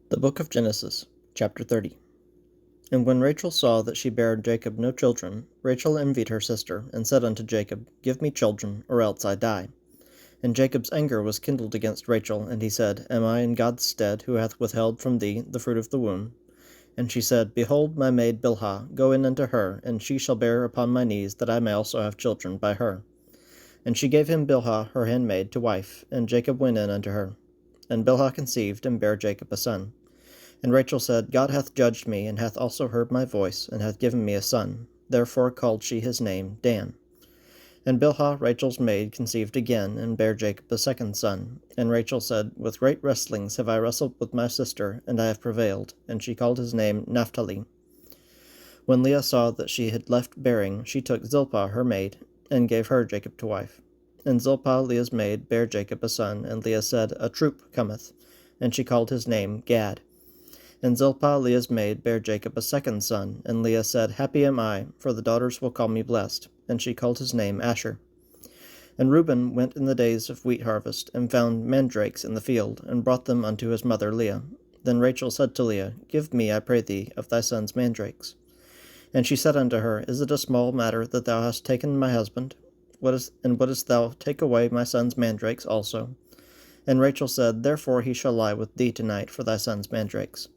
The Book of Genesis, chapter 30. And when Rachel saw that she bare Jacob no children, Rachel envied her sister, and said unto Jacob, Give me children, or else I die. And Jacob's anger was kindled against Rachel, and he said, Am I in God's stead, who hath withheld from thee the fruit of the womb? And she said, Behold my maid Bilhah, go in unto her, and she shall bear upon my knees, that I may also have children by her. And she gave him Bilhah her handmaid to wife, and Jacob went in unto her. And Bilhah conceived, and bare Jacob a son. And Rachel said, God hath judged me, and hath also heard my voice, and hath given me a son. Therefore called she his name Dan. And Bilhah Rachel's maid conceived again, and bare Jacob a second son. And Rachel said, With great wrestlings have I wrestled with my sister, and I have prevailed. And she called his name Naphtali. When Leah saw that she had left bearing, she took Zilpah her maid, and gave her Jacob to wife. And Zilpah Leah's maid bare Jacob a son, and Leah said, A troop cometh. And she called his name Gad. And Zilpah Leah's maid bare Jacob a second son, and Leah said, Happy am I, for the daughters will call me blessed. And she called his name Asher. And Reuben went in the days of wheat harvest, and found mandrakes in the field, and brought them unto his mother Leah. Then Rachel said to Leah, Give me, I pray thee, of thy son's mandrakes. And she said unto her, Is it a small matter that thou hast taken my husband? Wouldest thou take away my son's mandrakes also? And Rachel said, Therefore he shall lie with thee tonight for thy son's mandrakes.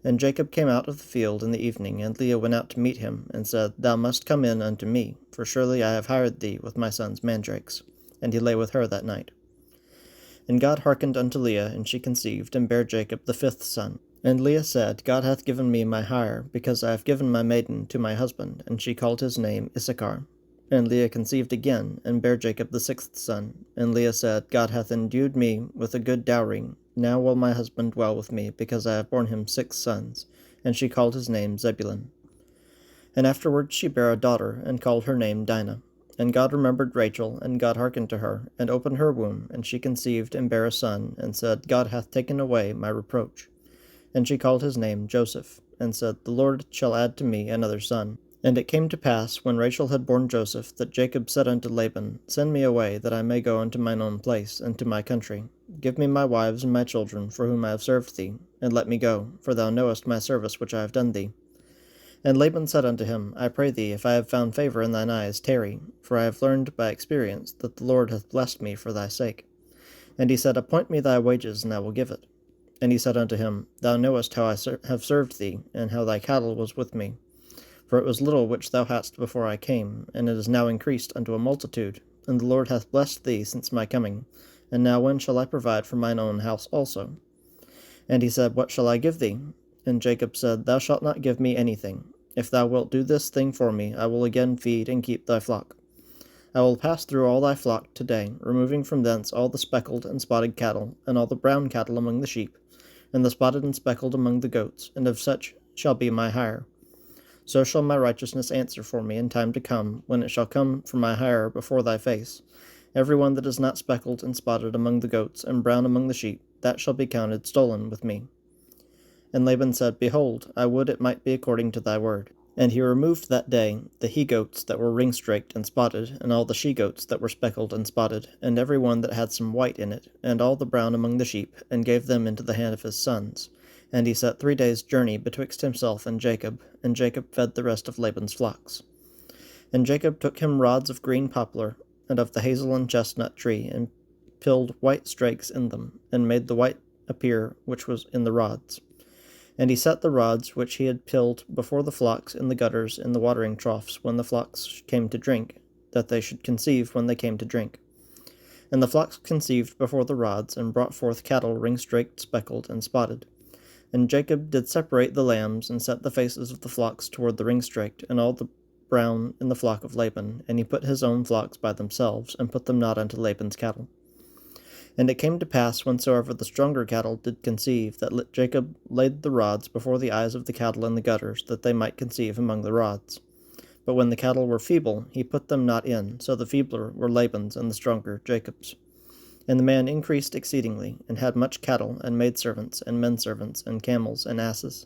And Jacob came out of the field in the evening, and Leah went out to meet him, and said, Thou must come in unto me, for surely I have hired thee with my son's mandrakes. And he lay with her that night. And God hearkened unto Leah, and she conceived, and bare Jacob the fifth son. And Leah said, God hath given me my hire, because I have given my maiden to my husband. And she called his name Issachar. And Leah conceived again, and bare Jacob the sixth son. And Leah said, God hath endued me with a good dowry. Now will my husband dwell with me, because I have borne him 6 sons. And she called his name Zebulun. And afterward she bare a daughter, and called her name Dinah. And God remembered Rachel, and God hearkened to her, and opened her womb, and she conceived, and bare a son, and said, God hath taken away my reproach. And she called his name Joseph, and said, The Lord shall add to me another son. And it came to pass, when Rachel had borne Joseph, that Jacob said unto Laban, Send me away, that I may go unto mine own place, and to my country. Give me my wives and my children, for whom I have served thee, and let me go, for thou knowest my service which I have done thee. And Laban said unto him, I pray thee, if I have found favor in thine eyes, tarry, for I have learned by experience that the Lord hath blessed me for thy sake. And he said, Appoint me thy wages, and I will give it. And he said unto him, Thou knowest how I have served thee, and how thy cattle was with me. For it was little which thou hadst before I came, and it is now increased unto a multitude, and the Lord hath blessed thee since my coming. And now when shall I provide for mine own house also? And he said, What shall I give thee? And Jacob said, Thou shalt not give me anything. If thou wilt do this thing for me, I will again feed and keep thy flock. I will pass through all thy flock today, removing from thence all the speckled and spotted cattle, and all the brown cattle among the sheep, and the spotted and speckled among the goats, and of such shall be my hire. So shall my righteousness answer for me in time to come, when it shall come for my hire before thy face. Every one that is not speckled and spotted among the goats, and brown among the sheep, that shall be counted stolen with me. And Laban said, Behold, I would it might be according to thy word. And he removed that day the he-goats that were ring-straked and spotted, and all the she-goats that were speckled and spotted, and every one that had some white in it, and all the brown among the sheep, and gave them into the hand of his sons. And he set 3 days' journey betwixt himself and Jacob fed the rest of Laban's flocks. And Jacob took him rods of green poplar, and of the hazel and chestnut tree, and pilled white strakes in them, and made the white appear which was in the rods. And he set the rods which he had pilled before the flocks in the gutters in the watering troughs when the flocks came to drink, that they should conceive when they came to drink. And the flocks conceived before the rods, and brought forth cattle ring-straked, speckled, and spotted. And Jacob did separate the lambs, and set the faces of the flocks toward the ring-straked, and all the brown in the flock of Laban, and he put his own flocks by themselves, and put them not unto Laban's cattle. And it came to pass, whensoever the stronger cattle did conceive, that Jacob laid the rods before the eyes of the cattle in the gutters, that they might conceive among the rods. But when the cattle were feeble, he put them not in, so the feebler were Laban's, and the stronger Jacob's. And the man increased exceedingly, and had much cattle, and maidservants, and menservants, and camels, and asses.